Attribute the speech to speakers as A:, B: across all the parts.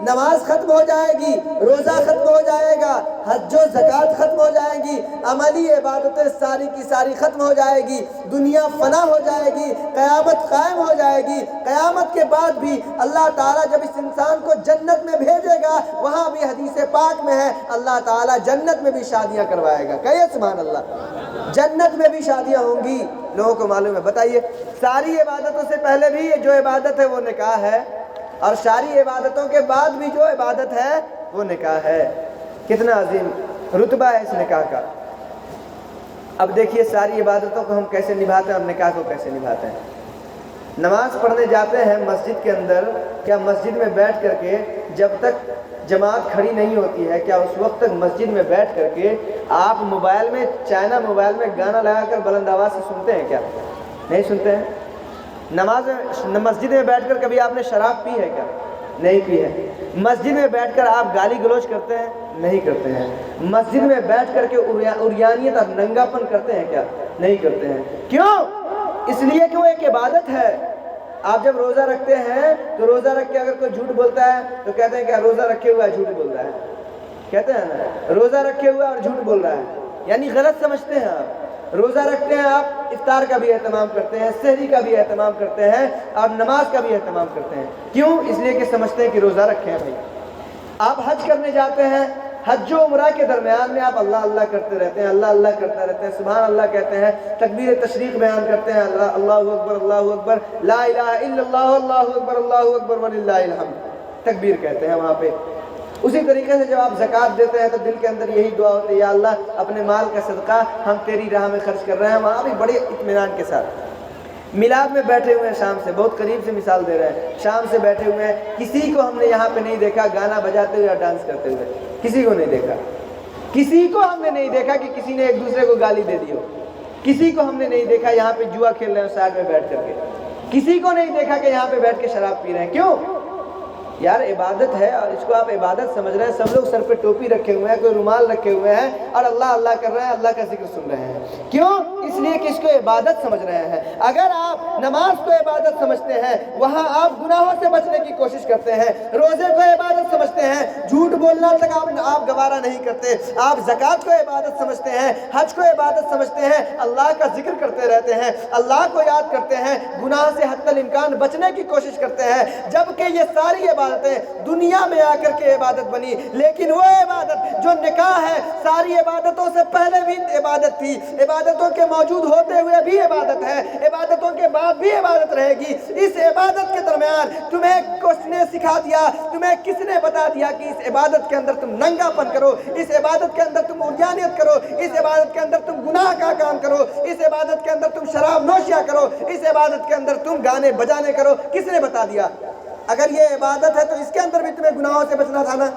A: نماز ختم ہو جائے گی، روزہ ختم ہو جائے گا، حج و زکوٰۃ ختم ہو جائے گی، عملی عبادتیں ساری کی ساری ختم ہو جائے گی، دنیا فنا ہو جائے گی، قیامت قائم ہو جائے گی۔ قیامت کے بعد بھی اللہ تعالیٰ جب اس انسان کو جنت میں بھیجے گا، وہاں بھی حدیث پاک میں ہے اللہ تعالیٰ جنت میں بھی شادیاں کروائے گا۔ کہیے سبحان اللہ، جنت میں بھی شادیاں ہوں گی۔ لوگوں کو معلوم ہے؟ بتائیے، ساری عبادتوں سے پہلے بھی جو عبادت ہے وہ نکاح ہے، اور ساری عبادتوں کے بعد بھی جو عبادت ہے وہ نکاح ہے۔ کتنا عظیم رتبہ ہے اس نکاح کا۔ اب دیکھیے ساری عبادتوں کو ہم کیسے نبھاتے ہیں اور نکاح کو کیسے نبھاتے ہیں۔ نماز پڑھنے جاتے ہیں مسجد کے اندر، کیا مسجد میں بیٹھ کر کے جب تک جماعت کھڑی نہیں ہوتی ہے، کیا اس وقت تک مسجد میں بیٹھ کر کے آپ موبائل میں، چائنا موبائل میں گانا لگا کر بلند آواز سے سنتے ہیں؟ کیا نہیں سنتے ہیں؟ مسجد میں بیٹھ کر کبھی آپ نے شراب پی ہے؟ کیا نہیں پی ہے؟ مسجد میں بیٹھ کر آپ گالی گلوچ کرتے ہیں؟ نہیں کرتے ہیں۔ مسجد میں بیٹھ کر کے عریانیت اور ننگا پن کرتے ہیں؟ کیا نہیں کرتے ہیں؟ کیوں؟ اس لیے کہ وہ ایک عبادت ہے۔ آپ جب روزہ رکھتے ہیں تو روزہ رکھ کے اگر کوئی جھوٹ بولتا ہے تو کہتے ہیں کہ روزہ رکھے ہوا ہے جھوٹ بول رہا ہے، کہتے ہیں نا، روزہ رکھے ہوا ہے اور جھوٹ بول رہا ہے، یعنی غلط سمجھتے ہیں آپ۔ روزہ رکھتے ہیں آپ، افطار کا بھی اہتمام کرتے ہیں، سحری کا بھی اہتمام کرتے ہیں، اور نماز کا بھی اہتمام کرتے ہیں۔ کیوں؟ اس لیے کہ سمجھتے ہیں کہ روزہ رکھے ہیں بھائی۔ آپ حج کرنے جاتے ہیں، حج و عمرہ کے درمیان میں آپ اللہ اللہ کرتے رہتے ہیں، اللہ اللہ کرتے رہتے ہیں، سبحان اللہ کہتے ہیں، تکبیر تشریق بیان کرتے ہیں، اللہ اکبر اللہ اکبر، لا الہ الا اللہ، اللہ اکبر وللہ الحمد، تکبیر کہتے ہیں وہاں پہ۔ اسی طریقے سے جب آپ زکوٰۃ دیتے ہیں تو دل کے اندر یہی دعا ہوتی ہے، یا اللہ اپنے مال کا صدقہ ہم تیری راہ میں خرچ کر رہے ہیں، وہاں بھی بڑے اطمینان کے ساتھ۔ میلاد میں بیٹھے ہوئے ہیں، شام سے بہت قریب سے مثال دے رہے ہیں، شام سے بیٹھے ہوئے ہیں، کسی کو ہم نے یہاں پہ نہیں دیکھا گانا بجاتے ہوئے یا ڈانس کرتے ہوئے، کسی کو نہیں دیکھا۔ کسی کو ہم نے نہیں دیکھا کہ کسی نے ایک دوسرے کو گالی دے دی ہو، کسی کو ہم نے نہیں دیکھا یہاں پہ جوا کھیل رہے ہیں سائڈ میں بیٹھ کر کے، کسی کو نہیں دیکھا کہ یہاں پہ بیٹھ کے شراب پی رہے ہیں۔ کیوں؟ یار عبادت ہے اور اس کو آپ عبادت سمجھ رہے ہیں، سب لوگ سر پہ ٹوپی رکھے ہوئے ہیں، کوئی رومال رکھے ہوئے ہیں اور اللہ اللہ کر رہے ہیں، اللہ کا ذکر سن رہے ہیں۔ کیوں؟ اس لیے کہ اس کو عبادت سمجھ رہے ہیں۔ اگر آپ نماز کو عبادت سمجھتے ہیں، وہاں آپ گناہوں سے بچنے کی کوشش کرتے ہیں، روزے کو عبادت سمجھتے ہیں، جھوٹ بولنا تک آپ گوارا نہیں کرتے، آپ زکوٰۃ کو عبادت سمجھتے ہیں، حج کو عبادت سمجھتے ہیں، اللہ کا ذکر کرتے رہتے ہیں، اللہ کو یاد کرتے ہیں، گناہ سے حتی الامکان بچنے کی کوشش کرتے ہیں، جبکہ یہ ساری عبادتیں دنیا میں آ کر کے عبادت بنی، لیکن وہ عبادت جو نکاح ہے ساری عبادتوں سے پہلے بھی عبادت تھی، عبادتوں کے موجود ہوتے ہوئے بھی عبادت ہے، عبادتوں کے بعد بھی عبادت رہے گی۔ اس عبادت کے درمیان تمہیں کس نے سکھا دیا، تمہیں کس نے بتا دیا کہ اس عبادت کے اندر تم ننگا پن کرو، اس عبادت کے اندر تم عریانیت کرو، اس عبادت کے اندر تم گناہ کا کام کرو، اس عبادت کے اندر تم شراب نوشیاں کرو، اس عبادت کے اندر تم گانے بجانے کرو؟ کس نے بتا دیا؟ اگر یہ عبادت ہے تو اس کے اندر بھی تمہیں گناہوں سے بچنا تھا نا۔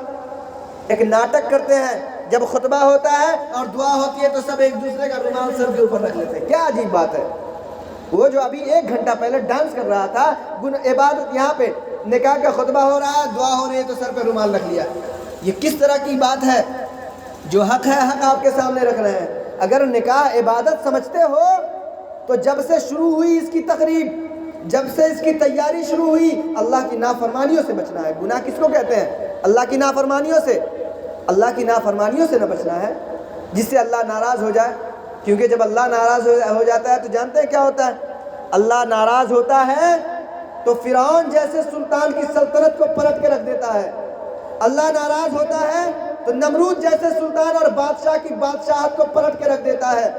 A: ایک ناٹک کرتے ہیں، جب خطبہ ہوتا ہے اور دعا ہوتی ہے تو سب ایک دوسرے کا رومال سر کے اوپر رکھ لیتے ہیں۔ کیا عجیب بات ہے! وہ جو ابھی 1 گھنٹہ پہلے ڈانس کر رہا تھا، عبادت یہاں پہ نکاح کا خطبہ ہو رہا ہے، دعا ہو رہی ہے تو سر پہ رومال رکھ لیا۔ یہ کس طرح کی بات ہے؟ جو حق ہے حق آپ کے سامنے رکھ رہے ہیں۔ اگر نکاح عبادت سمجھتے ہو تو جب سے شروع ہوئی اس کی تقریب، جب سے اس کی تیاری شروع ہوئی، اللہ کی نافرمانیوں سے بچنا ہے۔ گناہ کس کو کہتے ہیں؟ اللہ کی نافرمانیوں سے۔ اللہ کی نافرمانیوں سے نہ بچنا ہے جس سے اللہ ناراض ہو جائے، کیونکہ جب اللہ ناراض ہو جاتا ہے تو جانتے ہیں کیا ہوتا ہے؟ اللہ ناراض ہوتا ہے تو فرعون جیسے سلطان کی سلطنت کو پلٹ کے رکھ دیتا ہے، اللہ ناراض ہوتا ہے تو نمرود جیسے سلطان اور بادشاہ کی بادشاہت کو پلٹ کے رکھ دیتا ہے،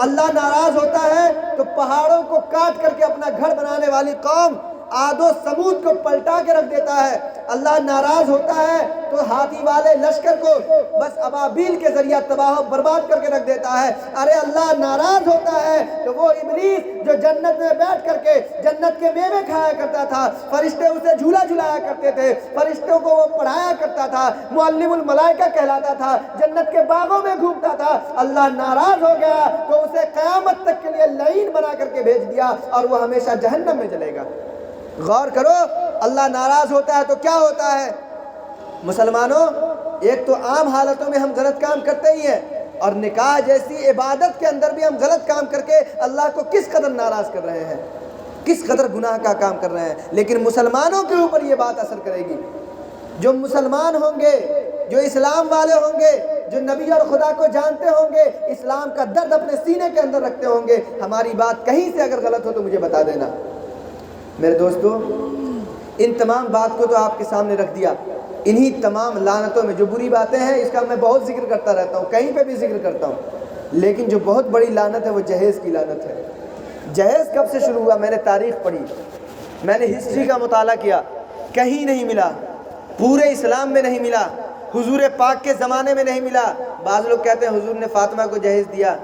A: اللہ ناراض ہوتا ہے تو پہاڑوں کو کاٹ کر کے اپنا گھر بنانے والی قوم عاد و ثمود کو پلٹا کے رکھ دیتا ہے، اللہ ناراض ہوتا ہے تو ہاتھی والے لشکر کو بس ابابیل کے ذریعہ تباہ و برباد کر کے رکھ دیتا ہے۔ ارے اللہ ناراض ہوتا ہے تو وہ ابلیس جو جنت میں بیٹھ کر کے جنت کے میوے کھایا کرتا تھا، فرشتے اسے جھولا جھلایا کرتے تھے، فرشتوں کو وہ پڑھایا کرتا تھا، معلم الملائکہ کہلاتا تھا، جنت کے باغوں میں گھومتا تھا، اللہ ناراض ہو گیا تو اسے قیامت تک کے لیے لعین بنا کر کے بھیج دیا اور وہ ہمیشہ جہنم میں جلے گا۔ غور کرو، اللہ ناراض ہوتا ہے تو کیا ہوتا ہے؟ مسلمانوں، ایک تو عام حالتوں میں ہم غلط کام کرتے ہی ہیں، اور نکاح جیسی عبادت کے اندر بھی ہم غلط کام کر کے اللہ کو کس قدر ناراض کر رہے ہیں، کس قدر گناہ کا کام کر رہے ہیں۔ لیکن مسلمانوں کے اوپر یہ بات اثر کرے گی، جو مسلمان ہوں گے، جو اسلام والے ہوں گے، جو نبی اور خدا کو جانتے ہوں گے، اسلام کا درد اپنے سینے کے اندر رکھتے ہوں گے، ہماری بات کہیں سے اگر غلط ہو تو مجھے بتا دینا۔ میرے دوستو، ان تمام بات کو تو آپ کے سامنے رکھ دیا، انہی تمام لعنتوں میں جو بری باتیں ہیں اس کا میں بہت ذکر کرتا رہتا ہوں، کہیں پہ بھی ذکر کرتا ہوں، لیکن جو بہت بڑی لعنت ہے وہ جہیز کی لعنت ہے۔ جہیز کب سے شروع ہوا؟ میں نے تاریخ پڑھی، میں نے ہسٹری کا مطالعہ کیا، کہیں نہیں ملا، پورے اسلام میں نہیں ملا، حضور پاک کے زمانے میں نہیں ملا۔ بعض لوگ کہتے ہیں حضور نے فاطمہ کو جہیز دیا،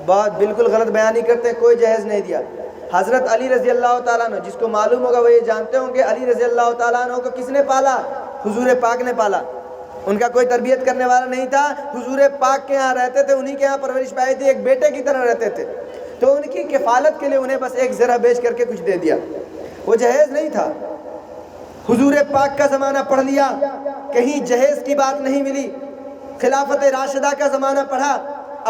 A: بہت بالکل غلط بیانی کرتے ہیں، کوئی جہیز نہیں دیا۔ حضرت علی رضی اللہ تعالیٰ عنہ، جس کو معلوم ہوگا وہ یہ جانتے ہوں کہ علی رضی اللہ تعالیٰ عنہ کو کس نے پالا؟ حضور پاک نے پالا۔ ان کا کوئی تربیت کرنے والا نہیں تھا، حضور پاک کے ہاں رہتے تھے، انہی کے ہاں پرورش پائی تھی، ایک بیٹے کی طرح رہتے تھے، تو ان کی کفالت کے لیے انہیں بس ایک ذرہ بیچ کر کے کچھ دے دیا، وہ جہیز نہیں تھا۔ حضور پاک کا زمانہ پڑھ لیا، کہیں جہیز کی بات نہیں ملی۔ خلافت راشدہ کا زمانہ پڑھا،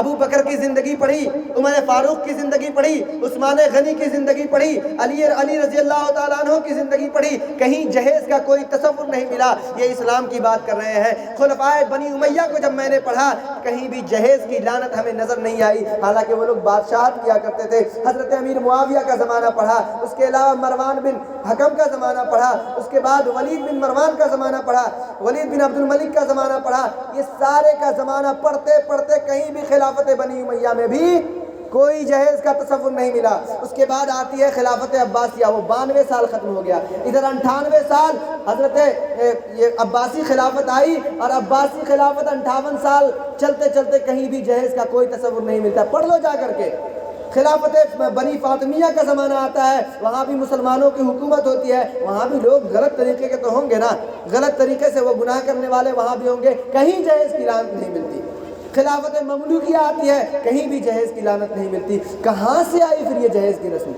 A: ابو بکر کی زندگی پڑھی، عمر فاروق کی زندگی پڑھی، عثمان غنی کی زندگی پڑھی، علی رضی اللہ تعالیٰ عنہ کی زندگی پڑھی، کہیں جہیز کا کوئی تصور نہیں ملا۔ یہ اسلام کی بات کر رہے ہیں۔ خلفائے بنی امیہ کو جب میں نے پڑھا، کہیں بھی جہیز کی لعنت ہمیں نظر نہیں آئی، حالانکہ وہ لوگ بادشاہت کیا کرتے تھے۔ حضرت امیر معاویہ کا زمانہ پڑھا، اس کے علاوہ مروان بن حکم کا زمانہ پڑھا، اس کے بعد ولید بن مروان کا زمانہ پڑھا، ولید بن عبد الملک کا زمانہ پڑھا۔ یہ سارے کا زمانہ پڑھتے پڑھتے کہیں بھی خلافت بنی امیہ میں بھی کوئی جہیز کا تصور نہیں ملا۔ اس کے بعد آتی ہے خلافت عباسیہ، وہ 92 سال ختم ہو گیا۔ ادھر 98 سال حضرت عباسی خلافت آئی، اور عباسی خلافت 58 سال چلتے چلتے کہیں بھی جہیز کا کوئی تصور نہیں ملتا۔ پڑھ لو جا کر کے۔ خلافت بنی فاطمیہ کا زمانہ آتا ہے، وہاں بھی مسلمانوں کی حکومت ہوتی ہے، وہاں بھی لوگ غلط طریقے کے تو ہوں گے نا، غلط طریقے سے وہ گناہ کرنے والے وہاں بھی ہوں گے، کہیں جہیز کی لعنت نہیں ملتی۔ خلافت مملوکیہ آتی ہے، کہیں بھی جہیز کی لعنت نہیں ملتی۔ کہاں سے آئی پھر یہ جہیز کی رسم؟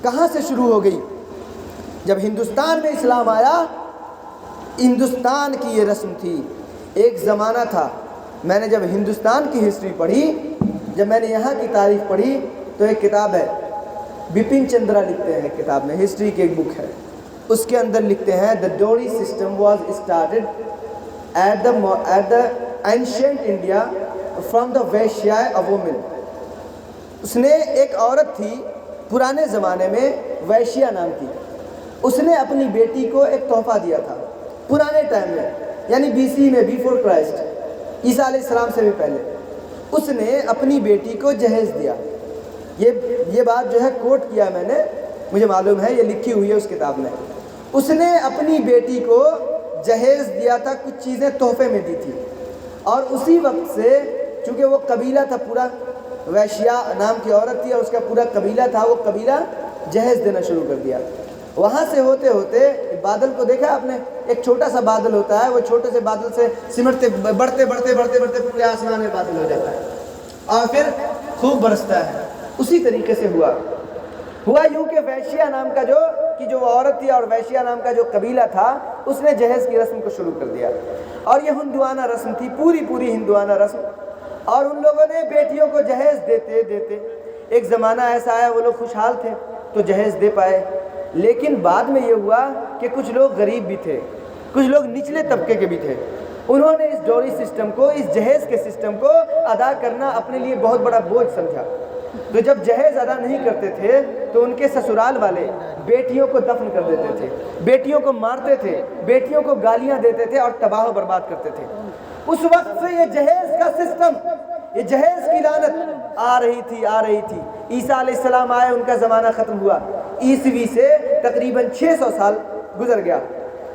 A: کہاں سے شروع ہو گئی؟ جب ہندوستان میں اسلام آیا، ہندوستان کی یہ رسم تھی۔ ایک زمانہ تھا، میں نے جب ہندوستان کی ہسٹری پڑھی، جب میں نے یہاں کی تاریخ پڑھی، تو ایک کتاب ہے، بپن چندرا لکھتے ہیں کتاب میں، ہسٹری کی ایک بک ہے، اس کے اندر لکھتے ہیں the Dowry system was started at the ancient India from the Vaishya a woman۔ اس نے ایک عورت تھی پرانے زمانے میں، ویشیا نام کی، اس نے اپنی بیٹی کو ایک تحفہ دیا تھا پرانے ٹائم میں، یعنی BC میں، بیفور کرائسٹ، عیسیٰ علیہ السلام سے بھی پہلے۔ اس نے اپنی بیٹی کو جہیز دیا۔ یہ بات جو ہے کوٹ کیا میں نے، مجھے معلوم ہے، یہ لکھی ہوئی ہے اس کتاب میں۔ اس نے اپنی بیٹی کو جہیز دیا تھا، کچھ چیزیں تحفے میں دی تھی، اور اسی وقت سے چونکہ وہ قبیلہ تھا پورا، ویشیا نام کی عورت تھی اور اس کا پورا قبیلہ تھا، وہ قبیلہ جہیز دینا شروع کر دیا۔ وہاں سے ہوتے ہوتے بادل کو دیکھا آپ نے، ایک چھوٹا سا بادل ہوتا ہے، وہ چھوٹے سے بادل سے سمٹتے بڑھتے بڑھتے بڑھتے بڑھتے پورے آسمان میں بادل ہو جاتا ہے اور پھر خوب برستا ہے۔ اسی طریقے سے ہوا یوں کہ ویشیا نام کا جو عورت تھی اور ویشیا نام کا جو قبیلہ تھا، اس نے جہیز کی رسم کو شروع کر دیا، اور یہ ہندوانہ رسم تھی، پوری ہندوانہ رسم۔ اور ان لوگوں نے بیٹیوں کو جہیز دیتے دیتے ایک زمانہ ایسا آیا، وہ لوگ خوشحال تھے تو جہیز دے پائے، لیکن بعد میں یہ ہوا کہ کچھ لوگ غریب بھی تھے، کچھ لوگ نچلے طبقے کے بھی تھے، انہوں نے اس ڈوری سسٹم کو، اس جہیز کے سسٹم کو ادا کرنا اپنے لیے بہت بڑا بوجھ سمجھا۔ تو جب جہیز ادا نہیں کرتے تھے تو ان کے سسرال والے بیٹیوں کو دفن کر دیتے تھے، بیٹیوں کو مارتے تھے، بیٹیوں کو گالیاں دیتے تھے اور تباہ و برباد کرتے تھے۔ اس وقت سے یہ جہیز کا سسٹم، یہ جہیز کی لعنت آ رہی تھی۔ عیسیٰ علیہ السلام آئے، ان کا زمانہ ختم ہوا، عیسوی سے تقریباً 600 سال گزر گیا۔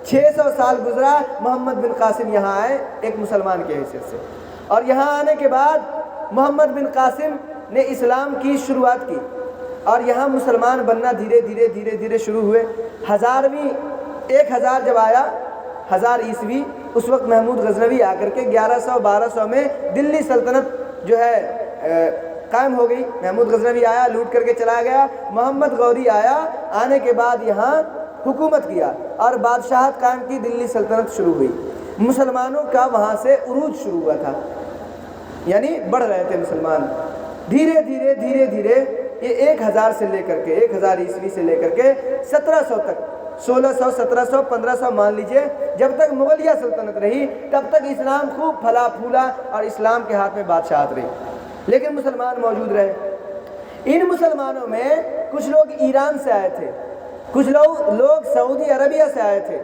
A: 600 سال گزرا، محمد بن قاسم یہاں آئے ایک مسلمان کی حیثیت سے، اور یہاں آنے کے بعد محمد بن قاسم نے اسلام کی شروعات کی، اور یہاں مسلمان بننا دھیرے دھیرے شروع ہوئے۔ 1000 جب آیا، 1000 عیسوی، اس وقت محمود غزنوی آ کر کے 1100-1200 میں دلی سلطنت جو ہے قائم ہو گئی۔ محمود غزنوی آیا، لوٹ کر کے چلا گیا۔ محمد غوری آیا، آنے کے بعد یہاں حکومت کیا اور بادشاہت قائم کی، دلی سلطنت شروع ہوئی۔ مسلمانوں کا وہاں سے عروج شروع ہوا تھا، یعنی بڑھ رہے تھے مسلمان دھیرے دھیرے۔ یہ 1000 سے لے کر کے 1000 عیسوی سے لے کر کے 1700 تک 1600 1700 1500 مان لیجئے، جب تک مغلیہ سلطنت رہی تب تک اسلام خوب پھلا پھولا اور اسلام کے ہاتھ میں بادشاہت رہی، لیکن مسلمان موجود رہے۔ ان مسلمانوں میں کچھ لوگ ایران سے آئے تھے، کچھ لوگ سعودی عربیہ سے آئے تھے،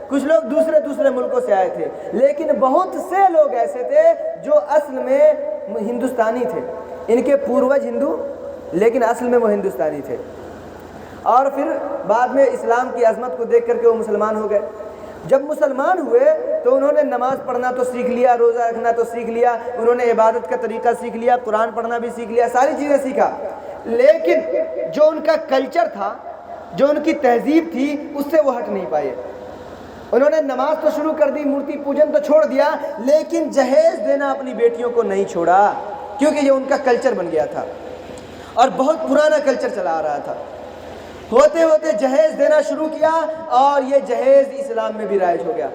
A: کچھ لوگ دوسرے ملکوں سے آئے تھے، لیکن بہت سے لوگ ایسے تھے جو اصل میں ہندوستانی تھے۔ ان کے پوروج ہندو لیکن اصل میں وہ ہندوستانی تھے، اور پھر بعد میں اسلام کی عظمت کو دیکھ کر کے وہ مسلمان ہو گئے۔ جب مسلمان ہوئے تو انہوں نے نماز پڑھنا تو سیکھ لیا، روزہ رکھنا تو سیکھ لیا، انہوں نے عبادت کا طریقہ سیکھ لیا، قرآن پڑھنا بھی سیکھ لیا، ساری چیزیں سیکھا، لیکن جو ان کا کلچر تھا، جو ان کی تہذیب تھی، اس سے وہ ہٹ نہیں پائے۔ انہوں نے نماز تو شروع کر دی، مورتی پوجن تو چھوڑ دیا، لیکن جہیز دینا اپنی بیٹیوں کو نہیں چھوڑا، کیونکہ یہ ان کا کلچر بن گیا تھا اور بہت پرانا کلچر چلا آ رہا تھا۔ ہوتے ہوتے جہیز دینا شروع کیا اور یہ جہیز اسلام میں بھی رائج ہو گیا،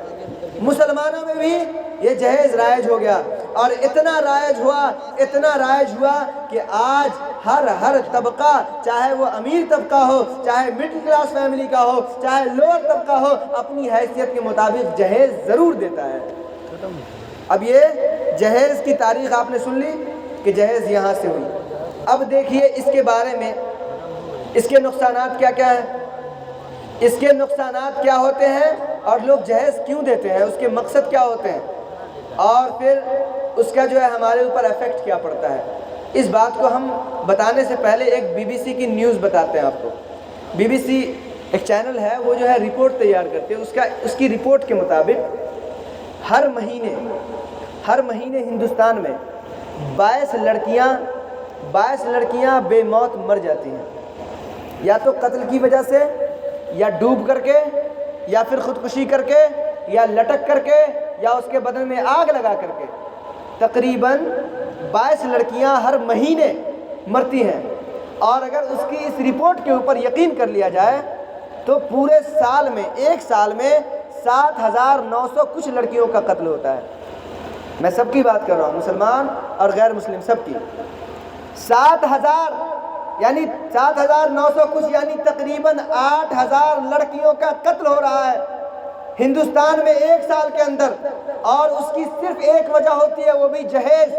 A: مسلمانوں میں بھی یہ جہیز رائج ہو گیا، اور اتنا رائج ہوا کہ آج ہر طبقہ، چاہے وہ امیر طبقہ ہو، چاہے مڈل کلاس فیملی کا ہو، چاہے لوور طبقہ ہو، اپنی حیثیت کے مطابق جہیز ضرور دیتا ہے۔ اب یہ جہیز کی تاریخ آپ نے سن لی کہ جہیز یہاں سے ہوئی۔ اب دیکھیے اس کے بارے میں، اس کے نقصانات کیا کیا ہیں، اس کے نقصانات کیا ہوتے ہیں، اور لوگ جہیز کیوں دیتے ہیں، اس کے مقصد کیا ہوتے ہیں، اور پھر اس کا جو ہے ہمارے اوپر ایفیکٹ کیا پڑتا ہے۔ اس بات کو ہم بتانے سے پہلے ایک BBC کی نیوز بتاتے ہیں آپ کو۔ BBC ایک چینل ہے، وہ جو ہے رپورٹ تیار کرتے ہیں، اس کی رپورٹ کے مطابق ہر مہینے ہندوستان میں 22 لڑکیاں بے موت مر جاتی ہیں، یا تو قتل کی وجہ سے، یا ڈوب کر کے، یا پھر خودکشی کر کے، یا لٹک کر کے، یا اس کے بدن میں آگ لگا کر کے۔ تقریباً 22 لڑکیاں ہر مہینے مرتی ہیں، اور اگر اس کی اس رپورٹ کے اوپر یقین کر لیا جائے تو پورے سال میں، ایک سال میں 7900 کچھ لڑکیوں کا قتل ہوتا ہے۔ میں سب کی بات کر رہا ہوں، مسلمان اور غیر مسلم سب کی۔ 7900 کچھ، یعنی تقریباً 8000 لڑکیوں کا قتل ہو رہا ہے ہندوستان میں ایک سال کے اندر، اور اس کی صرف ایک وجہ ہوتی ہے، وہ بھی جہیز۔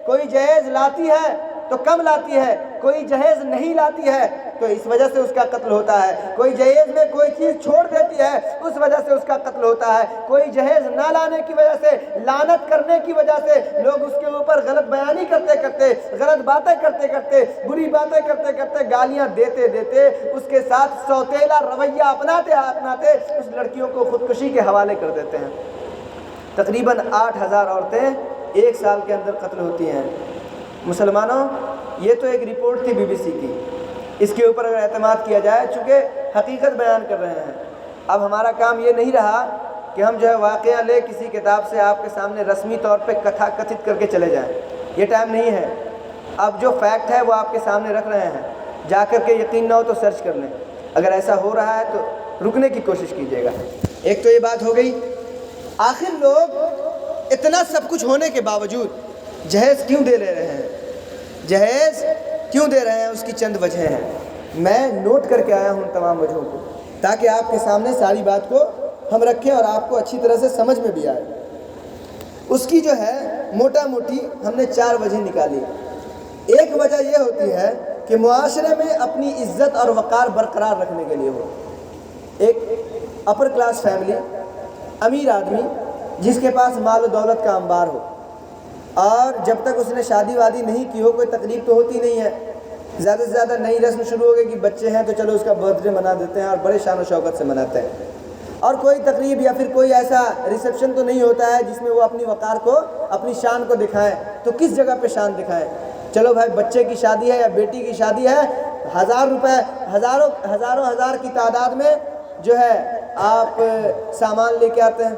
A: کوئی جہیز لاتی ہے تو کم لاتی ہے، کوئی جہیز نہیں لاتی ہے تو اس وجہ سے اس کا قتل ہوتا ہے، کوئی جہیز میں کوئی چیز چھوڑ دیتی ہے اس وجہ سے اس کا قتل ہوتا ہے، کوئی جہیز نہ لانے کی وجہ سے، لعنت کرنے کی وجہ سے لوگ اس کے اوپر غلط بیانی کرتے کرتے، غلط باتیں کرتے کرتے، بری باتیں کرتے کرتے، گالیاں دیتے دیتے، اس کے ساتھ سوتیلا رویہ اپناتے اس لڑکیوں کو خودکشی کے حوالے کر دیتے ہیں۔ تقریباً 8000 عورتیں ایک سال کے اندر قتل ہوتی ہیں۔ مسلمانوں، یہ تو ایک رپورٹ تھی BBC کی، اس کے اوپر اگر اعتماد کیا جائے، چونکہ حقیقت بیان کر رہے ہیں، اب ہمارا کام یہ نہیں رہا کہ ہم جو ہے واقعہ لے کسی کتاب سے آپ کے سامنے رسمی طور پہ کتھت کر کے چلے جائیں، یہ ٹائم نہیں ہے۔ اب جو فیکٹ ہے وہ آپ کے سامنے رکھ رہے ہیں، جا کر کے یقین نہ ہو تو سرچ کر لیں، اگر ایسا ہو رہا ہے تو رکنے کی کوشش کیجیے گا۔ ایک تو یہ بات ہو گئی، آخر لوگ اتنا سب کچھ ہونے کے باوجود جہیز کیوں دے لے رہے ہیں؟ جہیز کیوں دے رہے ہیں؟ اس کی چند وجہیں ہیں، میں نوٹ کر کے آیا ہوں تمام وجہوں کو، تاکہ آپ کے سامنے ساری بات کو ہم رکھیں اور آپ کو اچھی طرح سے سمجھ میں بھی آئے۔ اس کی جو ہے موٹا موٹی ہم نے 4 وجہ نکالی۔ ایک وجہ یہ ہوتی ہے کہ معاشرے میں اپنی عزت اور وقار برقرار رکھنے کے لیے ہو، ایک اپر کلاس فیملی، امیر آدمی جس کے پاس مال و دولت کا انبار ہو، اور جب تک اس نے شادی وادی نہیں کی ہو، کوئی تقریب تو ہوتی نہیں ہے، زیادہ سے زیادہ نئی رسم شروع ہو گئی کہ بچے ہیں تو چلو اس کا برتھ ڈے منا دیتے ہیں اور بڑے شان و شوکت سے مناتے ہیں، اور کوئی تقریب یا پھر کوئی ایسا ریسیپشن تو نہیں ہوتا ہے جس میں وہ اپنی وقار کو، اپنی شان کو دکھائیں۔ تو کس جگہ پہ شان دکھائیں؟ چلو بھائی بچے کی شادی ہے یا بیٹی کی شادی ہے، 1000 روپے، ہزار کی تعداد میں جو ہے آپ سامان لے کے آتے ہیں،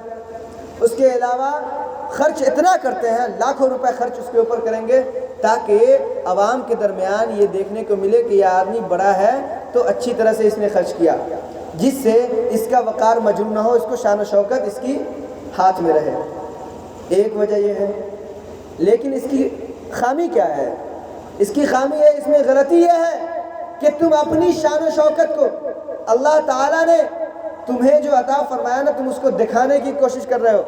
A: اس کے علاوہ خرچ اتنا کرتے ہیں، لاکھوں روپے خرچ اس کے اوپر کریں گے تاکہ عوام کے درمیان یہ دیکھنے کو ملے کہ یہ آدمی بڑا ہے تو اچھی طرح سے اس نے خرچ کیا، جس سے اس کا وقار مجروح نہ ہو، اس کو شان و شوکت اس کی ہاتھ میں رہے۔ ایک وجہ یہ ہے، لیکن اس کی خامی کیا ہے؟ اس کی خامی ہے، اس میں غلطی یہ ہے کہ تم اپنی شان و شوکت کو، اللہ تعالیٰ نے تمہیں جو عطا فرمایا نا تم اس کو دکھانے کی کوشش کر رہے ہو،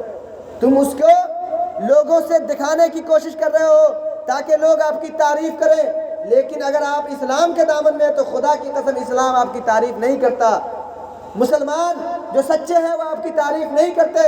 A: تم اس کو لوگوں سے دکھانے کی کوشش کر رہے ہو تاکہ لوگ آپ کی تعریف کریں، لیکن اگر آپ اسلام کے دامن میں تو خدا کی قسم اسلام آپ کی تعریف نہیں کرتا۔ مسلمان جو سچے ہیں وہ آپ کی تعریف نہیں کرتے،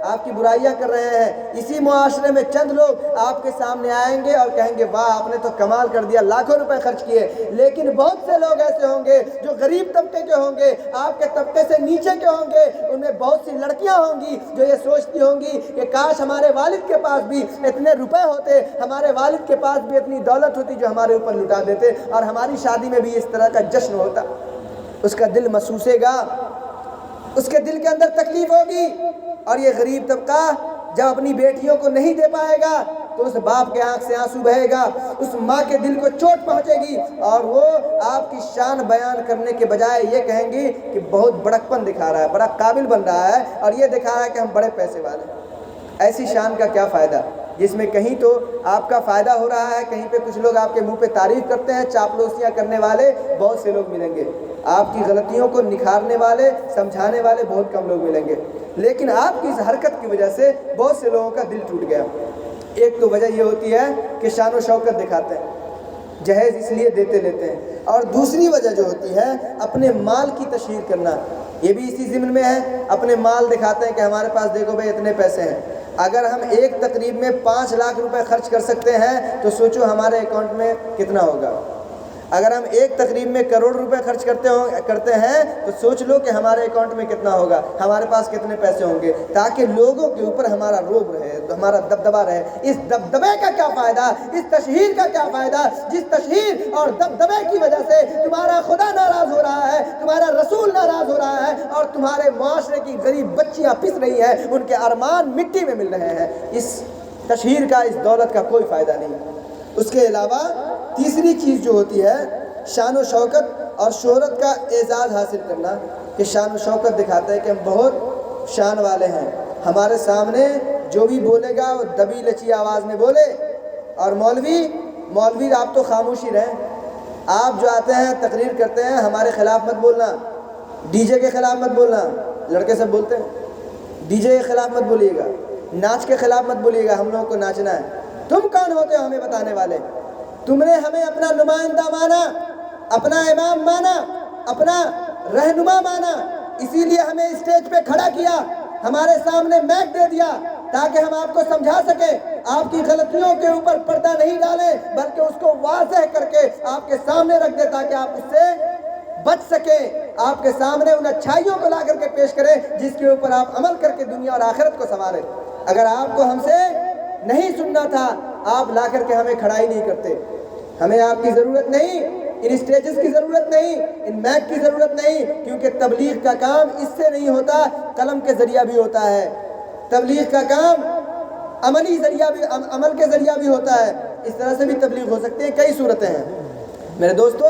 A: آپ کی برائیاں کر رہے ہیں۔ اسی معاشرے میں چند لوگ آپ کے سامنے آئیں گے اور کہیں گے واہ آپ نے تو کمال کر دیا، لاکھوں روپے خرچ کیے، لیکن بہت سے لوگ ایسے ہوں گے جو غریب طبقے کے ہوں گے، آپ کے طبقے سے نیچے کے ہوں گے، ان میں بہت سی لڑکیاں ہوں گی جو یہ سوچتی ہوں گی کہ کاش ہمارے والد کے پاس بھی اتنے روپے ہوتے، ہمارے والد کے پاس بھی اتنی دولت ہوتی جو ہمارے اوپر لٹا دیتے اور ہماری شادی میں بھی اس طرح کا جشن ہوتا۔ اس کا دل محسوسے گا، اس کے دل کے اندر تکلیف ہوگی، اور یہ غریب طبقہ جب اپنی بیٹیوں کو نہیں دے پائے گا تو اس باپ کے آنکھ سے آنسو بہے گا، اس ماں کے دل کو چوٹ پہنچے گی، اور وہ آپ کی شان بیان کرنے کے بجائے یہ کہیں گی کہ بہت بڑکپن دکھا رہا ہے، بڑا قابل بن رہا ہے، اور یہ دکھا رہا ہے کہ ہم بڑے پیسے والے ہیں۔ ایسی شان کا کیا فائدہ جس میں کہیں تو آپ کا فائدہ ہو رہا ہے، کہیں پہ کچھ لوگ آپ کے منہ پہ تعریف کرتے ہیں، چاپلوسیاں کرنے والے بہت سے لوگ ملیں گے، آپ کی غلطیوں کو نکھارنے والے سمجھانے والے بہت کم لوگ ملیں گے، لیکن آپ کی اس حرکت کی وجہ سے بہت سے لوگوں کا دل ٹوٹ گیا۔ ایک تو وجہ یہ ہوتی ہے کہ شان و شوکت دکھاتے ہیں، جہیز اس لیے دیتے لیتے ہیں، اور دوسری وجہ جو ہوتی ہے اپنے مال کی تشہیر کرنا، یہ بھی اسی ضمن میں ہے، اپنے مال دکھاتے ہیں کہ ہمارے پاس دیکھو بھائی اتنے پیسے ہیں۔ اگر ہم ایک تقریب میں 5 لاکھ روپے خرچ کر سکتے ہیں تو سوچو ہمارے اکاؤنٹ میں کتنا ہوگا۔ اگر ہم ایک تقریب میں کروڑ روپے خرچ کرتے ہیں تو سوچ لو کہ ہمارے اکاؤنٹ میں کتنا ہوگا، ہمارے پاس کتنے پیسے ہوں گے، تاکہ لوگوں کے اوپر ہمارا روب رہے، ہمارا دبدبہ رہے۔ اس دبدبے کا کیا فائدہ، اس تشہیر کا کیا فائدہ جس تشہیر اور دبدبے کی وجہ سے تمہارا خدا ناراض ہو رہا ہے، تمہارا رسول ناراض ہو رہا ہے، اور تمہارے معاشرے کی غریب بچیاں پس رہی ہیں، ان کے ارمان مٹی میں مل رہے ہیں۔ اس تشہیر کا، اس دولت کا کوئی فائدہ نہیں۔ اس کے علاوہ تیسری چیز جو ہوتی ہے شان و شوکت اور شہرت کا اعزاز حاصل کرنا، کہ شان و شوکت دکھاتا ہے کہ ہم بہت شان والے ہیں، ہمارے سامنے جو بھی بولے گا وہ دبی لچی آواز میں بولے، اور مولوی آپ تو خاموشی رہیں، آپ جو آتے ہیں تقریر کرتے ہیں ہمارے خلاف مت بولنا، ڈی جے کے خلاف مت بولنا، لڑکے سب بولتے ہیں ڈی جے کے خلاف مت بولیے گا، ناچ کے خلاف مت بولیے گا، ہم لوگوں کو ناچنا ہے۔ تم کون ہوتے ہو ہمیں بتانے والے؟ تم نے ہمیں اپنا نمائندہ مانا، اپنا امام مانا، اپنا رہنما مانا، اسی لیے ہمیں اسٹیج پہ کھڑا کیا، ہمارے سامنے مائک دے دیا تاکہ ہم آپ کو سمجھا سکیں، آپ کی غلطیوں کے اوپر پردہ نہیں ڈالیں بلکہ اس کو واضح کر کے آپ کے سامنے رکھ دیں تاکہ آپ اس سے بچ سکیں، آپ کے سامنے ان اچھائیوں کو لا کر کے پیش کریں جس کے اوپر آپ عمل کر کے دنیا اور آخرت کو سنواریں۔ اگر آپ کو ہم سے نہیں سننا تھا آپ لا کر کے ہمیں کھڑا ہی نہیں کرتے۔ ہمیں آپ کی ضرورت نہیں، ان اسٹیجز کی ضرورت نہیں، ان مائک کی ضرورت نہیں، کیونکہ تبلیغ کا کام اس سے نہیں ہوتا، قلم کے ذریعہ بھی ہوتا ہے۔ تبلیغ کا کام عمل کے ذریعہ بھی ہوتا ہے، اس طرح سے بھی تبلیغ ہو سکتے ہیں، کئی صورتیں ہیں۔ میرے دوستو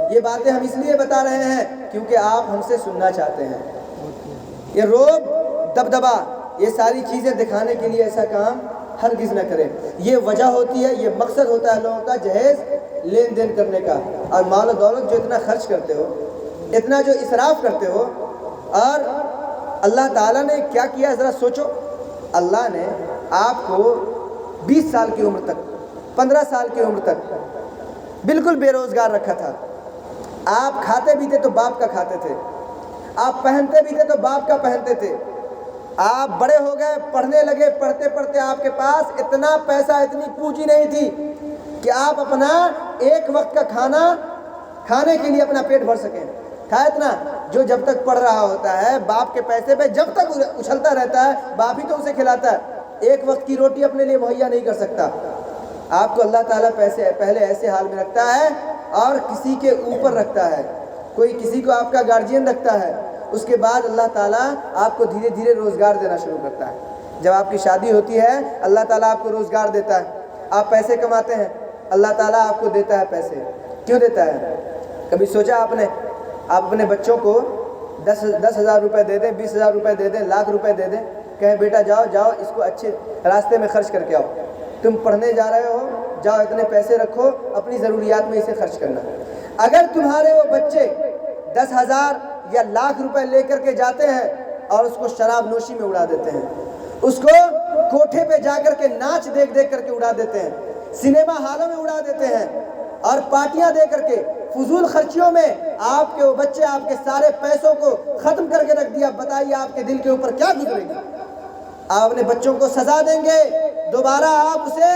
A: یہ باتیں ہم اس لیے بتا رہے ہیں کیونکہ آپ ہم سے سننا چاہتے ہیں۔ یہ روب، دبدبا، یہ ساری چیزیں دکھانے کے لیے ایسا کام ہرگز نہ کریں۔ یہ وجہ ہوتی ہے، یہ مقصد ہوتا ہے لوگوں کا جہیز لین دین کرنے کا، اور مال و دولت جو اتنا خرچ کرتے ہو، اتنا جو اسراف کرتے ہو، اور اللہ تعالیٰ نے کیا کیا ذرا سوچو۔ اللہ نے آپ کو 20 سال کی عمر تک، 15 سال کی عمر تک بالکل بے روزگار رکھا تھا۔ آپ کھاتے بھی تھے تو باپ کا کھاتے تھے، آپ پہنتے بھی تھے تو باپ کا پہنتے تھے، آپ بڑے ہو گئے، پڑھنے لگے، پڑھتے پڑھتے آپ کے پاس اتنا پیسہ، اتنی پونجی نہیں تھی کہ آپ اپنا ایک وقت کا کھانا کھانے کے لیے اپنا پیٹ بھر سکیں۔ تھا اتنا؟ جو جب تک پڑھ رہا ہوتا ہے باپ کے پیسے پہ جب تک اچھلتا رہتا ہے، باپ ہی تو اسے کھلاتا ہے، ایک وقت کی روٹی اپنے لیے مہیا نہیں کر سکتا۔ آپ کو اللہ تعالیٰ پہلے ایسے حال میں رکھتا ہے اور کسی کے اوپر رکھتا ہے، کوئی کسی کو آپ کا گارجین رکھتا ہے، اس کے بعد اللہ تعالیٰ آپ کو دھیرے دھیرے روزگار دینا شروع کرتا ہے۔ جب آپ کی شادی ہوتی ہے اللہ تعالیٰ آپ کو روزگار دیتا ہے، آپ پیسے کماتے ہیں، اللہ تعالیٰ آپ کو دیتا ہے پیسے۔ کیوں دیتا ہے؟ کبھی سوچا آپ نے آپ اپنے بچوں کو 10,000 روپے دے دیں، 20,000 روپے دے دیں، لاکھ روپے دے دیں، کہیں بیٹا جاؤ اس کو اچھے راستے میں خرچ کر کے آؤ، تم پڑھنے جا رہے ہو، جاؤ اتنے پیسے رکھو، اپنی ضروریات میں اسے خرچ کرنا۔ اگر تمہارے وہ بچے 10,000 یا لاکھ روپے لے کر کے جاتے ہیں اور اس کو شراب نوشی میں اڑا دیتے ہیں، اس کو کوٹھے پہ جا کر کے ناچ دیکھ دیکھ کر کے اڑا دیتے ہیں، سنیما ہالوں میں اڑا دیتے ہیں، اور پارٹیاں دے کر کے فضول خرچیوں میں آپ کے وہ بچے آپ کے سارے پیسوں کو ختم کر کے رکھ دیا۔ بتائیے آپ کے دل کے اوپر کیا گزرے گی؟ آپ اپنے بچوں کو سزا دیں گے، دوبارہ آپ اسے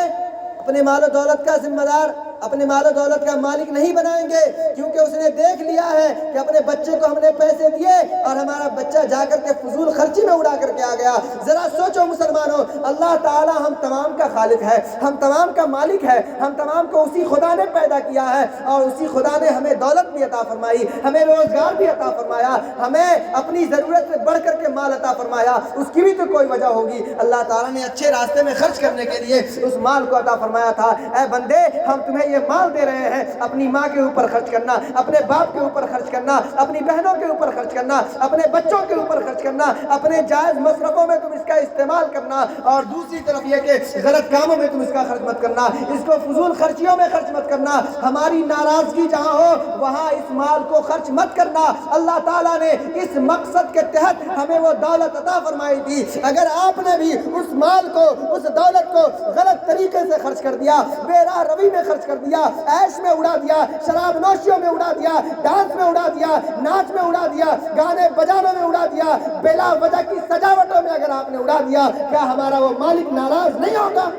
A: اپنے مال و دولت کا ذمہ دار، اپنے مال و دولت کا مالک نہیں بنائیں گے، کیونکہ اس نے دیکھ لیا ہے کہ اپنے بچے کو ہم نے پیسے دیے اور ہمارا بچہ جا کر کے فضول خرچی میں اڑا کر کے آ گیا۔ ذرا سوچو مسلمانوں، اللہ تعالی ہم تمام کا خالق ہے، ہم تمام کا مالک ہے، ہم تمام کو اسی خدا نے پیدا کیا ہے، اور اسی خدا نے ہمیں دولت بھی عطا فرمائی، ہمیں روزگار بھی عطا فرمایا، ہمیں اپنی ضرورت سے بڑھ کر کے مال عطا فرمایا، اس کی بھی تو کوئی وجہ ہوگی۔ اللہ تعالیٰ نے اچھے راستے میں خرچ کرنے کے لیے اس مال کو عطا فرمایا تھا۔ اے بندے، ہم تمہیں یہ مال دے رہے ہیں، اپنی ماں کے اوپر خرچ کرنا، اپنے باپ کے اوپر خرچ کرنا، اپنی بہنوں کے اوپر خرچ کرنا، اپنے بچوں کے اوپر خرچ کرنا، اپنے جائز مصرفوں میں تم اس کا استعمال کرنا، اور دوسری طرف یہ کہ غلط کاموں میں تم اس کا خرچ مت کرنا، اس کو فضول خرچیوں میں خرچ مت کرنا، ہماری ناراضگی جہاں ہو وہاں اس مال کو خرچ مت کرنا۔ اللہ تعالیٰ نے اس مقصد کے تحت ہمیں وہ دولت عطا فرمائی تھی۔ اگر آپ نے بھی اس مال کو، اس دولت کو غلط طریقے سے خرچ کر دیا، بے راہ روی میں خرچ کر دیا، عیش میں اڑا دیا، شراب نوشیوں میں اڑا دیا، ڈانس میں اڑا دیا، ناچ میں اڑا دیا، گانے بجانوں میں اڑا دیا، بلا وجہ کی سجاوٹوں میں اگر آپ نے اڑا دیا، کیا ہمارا وہ مالک ناراض نہیں ہوگا؟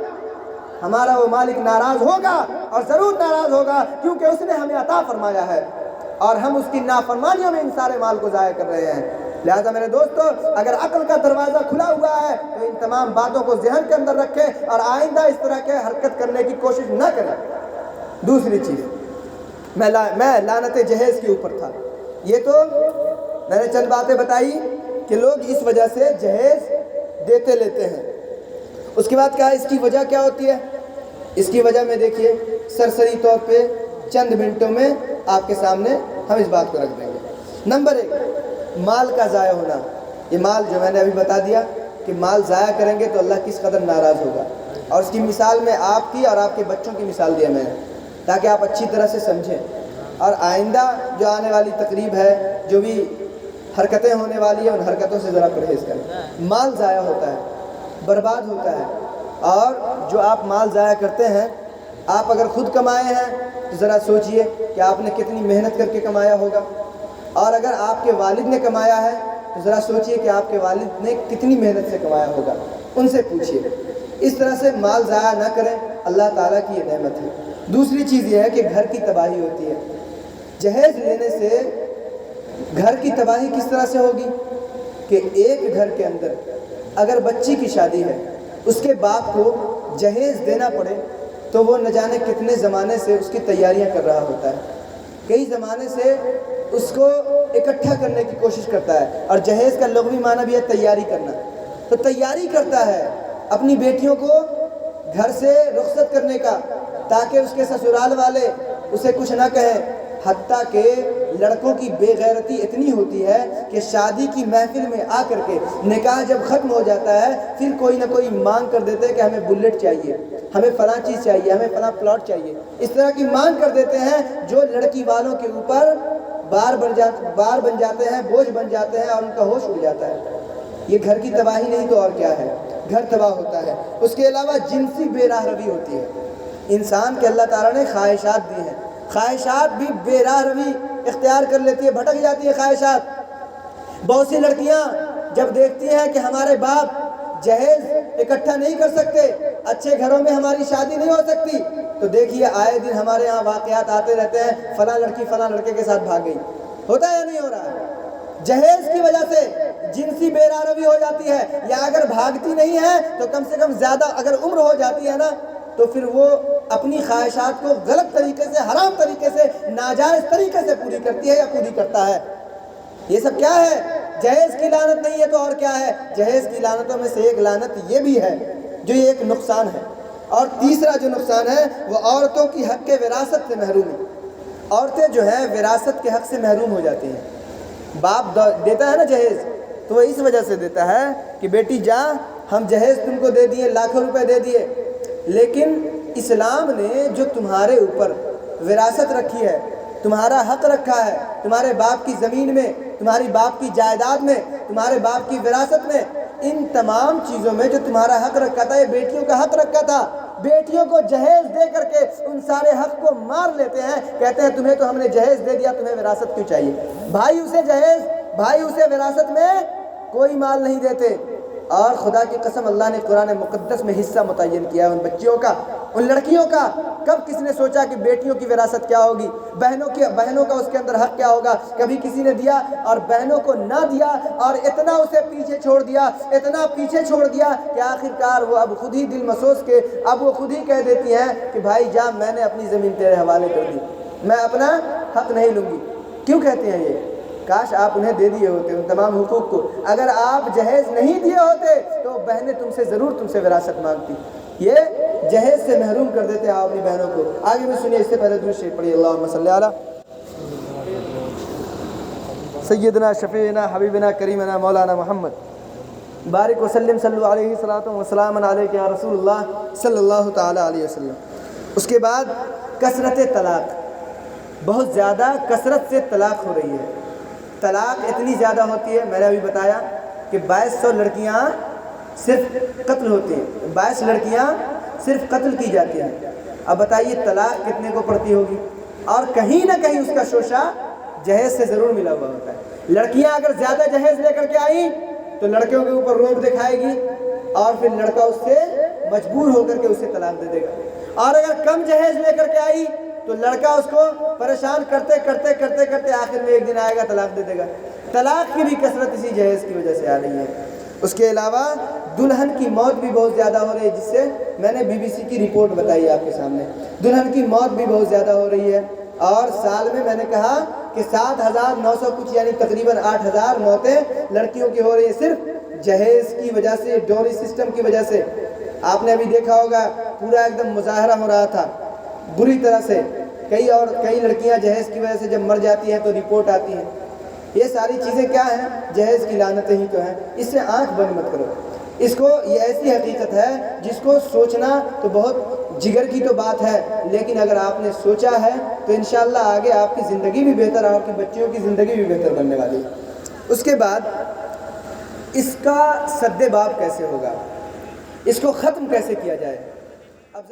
A: ہمارا وہ مالک ناراض ہوگا، اور ضرور ناراض ہوگا، کیونکہ اس نے ہمیں عطا فرمایا ہے اور ہم اس کی نافرمانیوں میں ان سارے مال کو ضائع کر رہے ہیں۔ لہذا میرے دوستو، اگر عقل کا دروازہ کھلا ہوا ہے تو ان تمام باتوں کو ذہن کے اندر رکھیں اور آئندہ اس طرح کے حرکت کرنے کی کوشش نہ کریں۔ دوسری چیز، میں لعنت جہیز کے اوپر تھا۔ یہ تو میں نے چند باتیں بتائی کہ لوگ اس وجہ سے جہیز دیتے لیتے ہیں۔ اس کے بعد کہا اس کی وجہ کیا ہوتی ہے؟ اس کی وجہ میں دیکھیے سرسری طور پہ چند منٹوں میں آپ کے سامنے ہم اس بات کو رکھ دیں گے۔ نمبر 1، مال کا ضائع ہونا۔ یہ مال جو میں نے ابھی بتا دیا کہ مال ضائع کریں گے تو اللہ کس قدر ناراض ہوگا، اور اس کی مثال میں آپ کی اور آپ کے بچوں کی مثال دیا میں نے، تاکہ آپ اچھی طرح سے سمجھیں، اور آئندہ جو آنے والی تقریب ہے، جو بھی حرکتیں ہونے والی ہیں، ان حرکتوں سے ذرا پرہیز کریں۔ مال ضائع ہوتا ہے، برباد ہوتا ہے، اور جو آپ مال ضائع کرتے ہیں، آپ اگر خود کمائے ہیں تو ذرا سوچئے کہ آپ نے کتنی محنت کر کے کمایا ہوگا، اور اگر آپ کے والد نے کمایا ہے تو ذرا سوچئے کہ آپ کے والد نے کتنی محنت سے کمایا ہوگا، ان سے پوچھئے۔ اس طرح سے مال ضائع نہ کریں، اللہ تعالیٰ کی یہ نعمت ہے۔ دوسری چیز یہ ہے کہ گھر کی تباہی ہوتی ہے۔ جہیز لینے سے گھر کی تباہی کس طرح سے ہوگی کہ ایک گھر کے اندر اگر بچی کی شادی ہے، اس کے باپ کو جہیز دینا پڑے تو وہ نہ جانے کتنے زمانے سے اس کی تیاریاں کر رہا ہوتا ہے، کئی زمانے سے اس کو اکٹھا کرنے کی کوشش کرتا ہے، اور جہیز کا لغوی معنی بھی ہے تیاری کرنا۔ تو تیاری کرتا ہے اپنی بیٹیوں کو گھر سے رخصت کرنے کا، تاکہ اس کے سسرال والے اسے کچھ نہ کہیں، حتیٰ کہ لڑکوں کی بے غیرتی اتنی ہوتی ہے کہ شادی کی محفل میں آ کر کے نکاح جب ختم ہو جاتا ہے پھر کوئی نہ کوئی مانگ کر دیتے ہیں کہ ہمیں بلیٹ چاہیے، ہمیں فلاں چیز چاہیے، ہمیں فلاں پلاٹ چاہیے، اس طرح کی مانگ کر دیتے ہیں جو لڑکی والوں کے اوپر بار بن جاتے ہیں، بوجھ بن جاتے ہیں، اور ان کا ہوش اڑ جاتا ہے۔ یہ گھر کی تباہی نہیں تو اور کیا ہے، گھر تباہ ہوتا ہے۔ اس کے علاوہ جنسی بے راہ روی ہوتی ہے۔ انسان کے اللہ تعالیٰ نے خواہشات دی ہیں، خواہشات بھی بے راہ روی اختیار کر لیتی ہے، بھٹک جاتی ہے خواہشات۔ بہت سی لڑکیاں جب دیکھتی ہیں کہ ہمارے باپ جہیز اکٹھا نہیں کر سکتے، اچھے گھروں میں ہماری شادی نہیں ہو سکتی، تو دیکھیے آئے دن ہمارے یہاں واقعات آتے رہتے ہیں، فلاں لڑکی فلاں لڑکے کے ساتھ بھاگ گئی۔ ہوتا ہے یا نہیں ہو رہا ہے؟ جہیز کی وجہ سے جنسی بے راہ روی ہو جاتی ہے، یا اگر بھاگتی نہیں ہے تو کم سے کم زیادہ اگر عمر ہو جاتی ہے نا، تو پھر وہ اپنی خواہشات کو غلط طریقے سے، حرام طریقے سے، ناجائز طریقے سے پوری کرتی ہے یا پوری کرتا ہے۔ یہ سب کیا ہے؟ جہیز کی لعنت نہیں ہے تو اور کیا ہے؟ جہیز کی لعنتوں میں سے ایک لعنت یہ بھی ہے، جو یہ ایک نقصان ہے۔ اور تیسرا جو نقصان ہے وہ عورتوں کی حق وراثت سے محرومی۔ عورتیں جو ہیں وراثت کے حق سے محروم ہو جاتی ہیں۔ باپ دیتا ہے نا جہیز، تو وہ اس وجہ سے دیتا ہے کہ بیٹی جا، ہم جہیز تم کو دے دیے، لاکھوں روپے دے دیے، لیکن اسلام نے جو تمہارے اوپر وراثت رکھی ہے، تمہارا حق رکھا ہے، تمہارے باپ کی زمین میں تمہاری باپ کی جائیداد میں، تمہارے باپ کی وراثت میں، ان تمام چیزوں میں جو تمہارا حق رکھا تھا، یہ بیٹیوں کا حق رکھا تھا، بیٹیوں کو جہیز دے کر کے ان سارے حق کو مار لیتے ہیں، کہتے ہیں تمہیں تو ہم نے جہیز دے دیا، تمہیں وراثت کیوں چاہیے؟ بھائی اسے وراثت میں کوئی مال نہیں دیتے۔ اور خدا کی قسم اللہ نے قرآن مقدس میں حصہ متعین کیا ہے ان بچیوں کا، ان لڑکیوں کا۔ کب کس نے سوچا کہ بیٹیوں کی وراثت کیا ہوگی، بہنوں کا اس کے اندر حق کیا ہوگا؟ کبھی کسی نے دیا اور بہنوں کو نہ دیا، اور اتنا اسے پیچھے چھوڑ دیا کہ آخرکار وہ اب خود ہی دل مسوس کے اب وہ خود ہی کہہ دیتی ہیں کہ بھائی جا، میں نے اپنی زمین تیرے حوالے کر دی، میں اپنا حق نہیں لوں گی۔ کیوں کہتے ہیں یہ؟ کاش آپ انہیں دے دیے ہوتے ان تمام حقوق کو۔ اگر آپ جہیز نہیں دیے ہوتے تو بہنیں تم سے وراثت مانگتی، یہ جہیز سے محروم کر دیتے آپ اپنی بہنوں کو۔ آگے میں سنیے، اس سے پہلے درود شریف پڑھیے، اللہم صلی علی سیدنا شفیعنا حبیبنا کریمنا مولانا محمد بارک وسلم صلی اللہ علیہ وسلم وسلام علیک یا رسول اللہ صلی اللہ تعالی علیہ وسلم۔ اس کے بعد کثرت طلاق، بہت زیادہ کثرت سے طلاق ہو رہی ہے۔ طلاق اتنی زیادہ ہوتی ہے، میں نے ابھی بتایا کہ 2200 لڑکیاں صرف قتل ہوتی ہیں، 22 لڑکیاں صرف قتل کی جاتی ہیں۔ اب بتائیے طلاق کتنے کو پڑتی ہوگی؟ اور کہیں نہ کہیں اس کا شوشہ جہیز سے ضرور ملا ہوا ہوتا ہے۔ لڑکیاں اگر زیادہ جہیز لے کر کے آئیں تو لڑکیوں کے اوپر روب دکھائے گی، اور پھر لڑکا اس سے مجبور ہو کر کے اسے طلاق دے دے گا۔ اور اگر کم جہیز لے کر کے آئی تو لڑکا اس کو پریشان کرتے آخر میں ایک دن آئے گا، طلاق دے دے گا۔ طلاق کی بھی کثرت اسی جہیز کی وجہ سے آ رہی ہے۔ اس کے علاوہ دلہن کی موت بھی بہت زیادہ ہو رہی ہے، جس سے میں نے BBC کی رپورٹ بتائی آپ کے سامنے۔ دلہن کی موت بھی بہت زیادہ ہو رہی ہے، اور سال میں نے کہا کہ 7900 کچھ، یعنی تقریباً 8000 موتیں لڑکیوں کی ہو رہی ہیں، صرف جہیز کی وجہ سے، ڈوری سسٹم کی وجہ سے۔ آپ نے ابھی دیکھا ہوگا پورا ایک دم مظاہرہ ہو رہا تھا بری طرح سے، کئی لڑکیاں جہیز کی وجہ سے جب مر جاتی ہیں تو رپورٹ آتی ہیں۔ یہ ساری چیزیں کیا ہیں؟ جہیز کی لعنتیں ہی تو ہیں۔ اس سے آنکھ بند مت کرو، اس کو، یہ ایسی حقیقت ہے جس کو سوچنا تو بہت جگر کی تو بات ہے، لیکن اگر آپ نے سوچا ہے تو انشاءاللہ آگے آپ کی زندگی بھی بہتر اور آپ کی بچیوں کی زندگی بھی بہتر بننے والی ہے۔ اس کے بعد اس کا سد باب کیسے ہوگا، اس کو ختم کیسے کیا جائے؟ اب